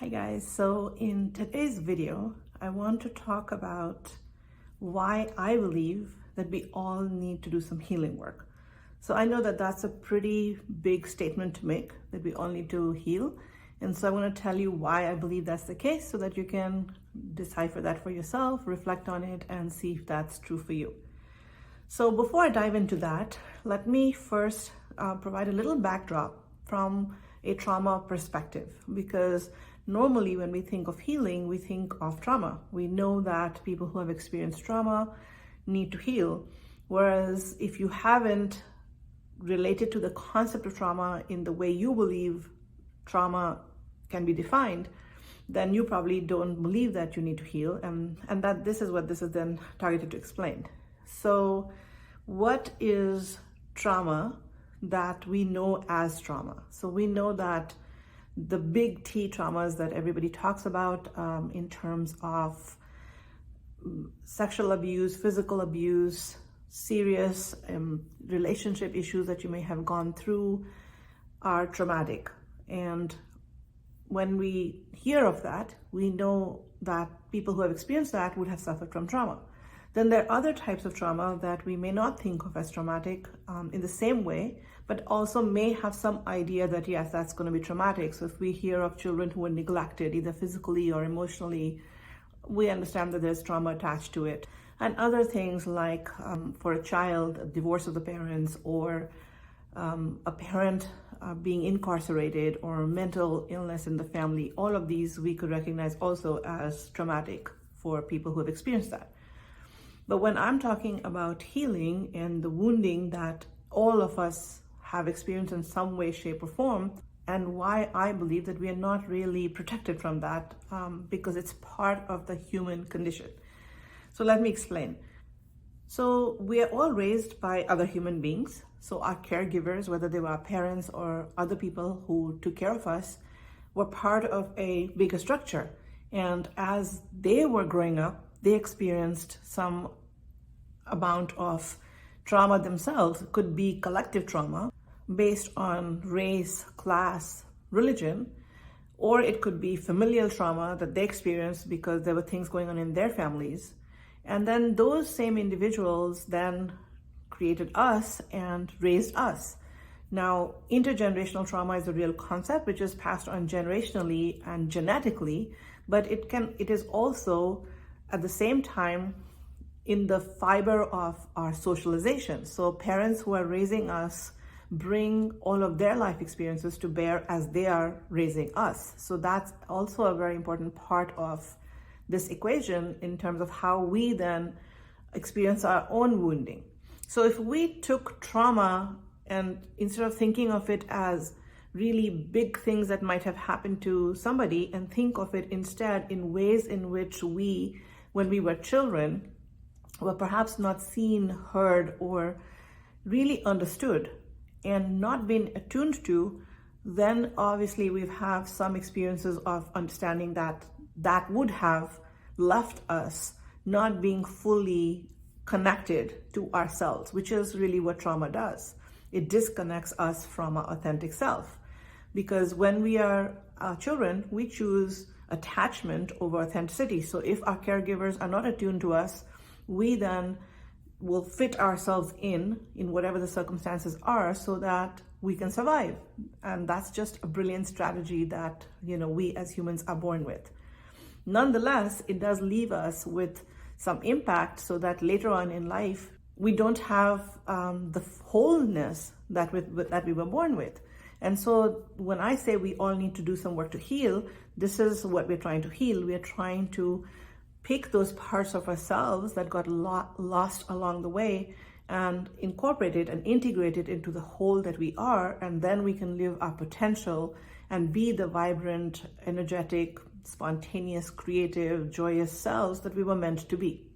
Hi guys, so in today's video, I want to talk about why I believe that we all need to do some healing work. So I know that that's a pretty big statement to make, that we all need to heal. And so I want to tell you why I believe that's the case so that you can decipher that for yourself, reflect on it, and see if that's true for you. So before I dive into that, let me first provide a little backdrop from a trauma perspective, because normally when we think of healing, we think of trauma. We know that people who have experienced trauma need to heal. Whereas if you haven't related to the concept of trauma in the way you believe trauma can be defined, then you probably don't believe that you need to heal. And that this is what this is then targeted to explain. So what is trauma that we know as trauma? So we know that the big T traumas that everybody talks about in terms of sexual abuse, physical abuse, serious relationship issues that you may have gone through are traumatic. And when we hear of that, we know that people who have experienced that would have suffered from trauma. Then there are other types of trauma that we may not think of as traumatic in the same way, but also may have some idea that, yes, that's going to be traumatic. So if we hear of children who were neglected, either physically or emotionally, we understand that there's trauma attached to it. And other things like for a child, a divorce of the parents, or a parent being incarcerated, or mental illness in the family, all of these we could recognize also as traumatic for people who have experienced that. But when I'm talking about healing and the wounding that all of us have experienced in some way, shape, or form, and why I believe that we are not really protected from that, because it's part of the human condition. So let me explain. So we are all raised by other human beings. So our caregivers, whether they were our parents or other people who took care of us, were part of a bigger structure. And as they were growing up, they experienced some amount of trauma themselves. It could be collective trauma based on race, class, religion, or it could be familial trauma that they experienced because there were things going on in their families. And then those same individuals then created us and raised us. Now, intergenerational trauma is a real concept which is passed on generationally and genetically, but it is also at the same time in the fiber of our socialization. So parents who are raising us bring all of their life experiences to bear as they are raising us. So that's also a very important part of this equation in terms of how we then experience our own wounding. So if we took trauma and instead of thinking of it as really big things that might have happened to somebody, and think of it instead in ways in which we, when we were children, were perhaps not seen, heard, or really understood and not been attuned to, then obviously we have some experiences of understanding that that would have left us not being fully connected to ourselves, which is really what trauma does. It disconnects us from our authentic self. Because when we are children, we choose attachment over authenticity. So if our caregivers are not attuned to us, we then will fit ourselves in whatever the circumstances are so that we can survive. And that's just a brilliant strategy that, we as humans are born with. Nonetheless, it does leave us with some impact so that later on in life, we don't have the wholeness that we were born with. And so when I say we all need to do some work to heal, this is what we're trying to heal. We're trying to pick those parts of ourselves that got lost along the way and incorporate it and integrate it into the whole that we are. And then we can live our potential and be the vibrant, energetic, spontaneous, creative, joyous selves that we were meant to be.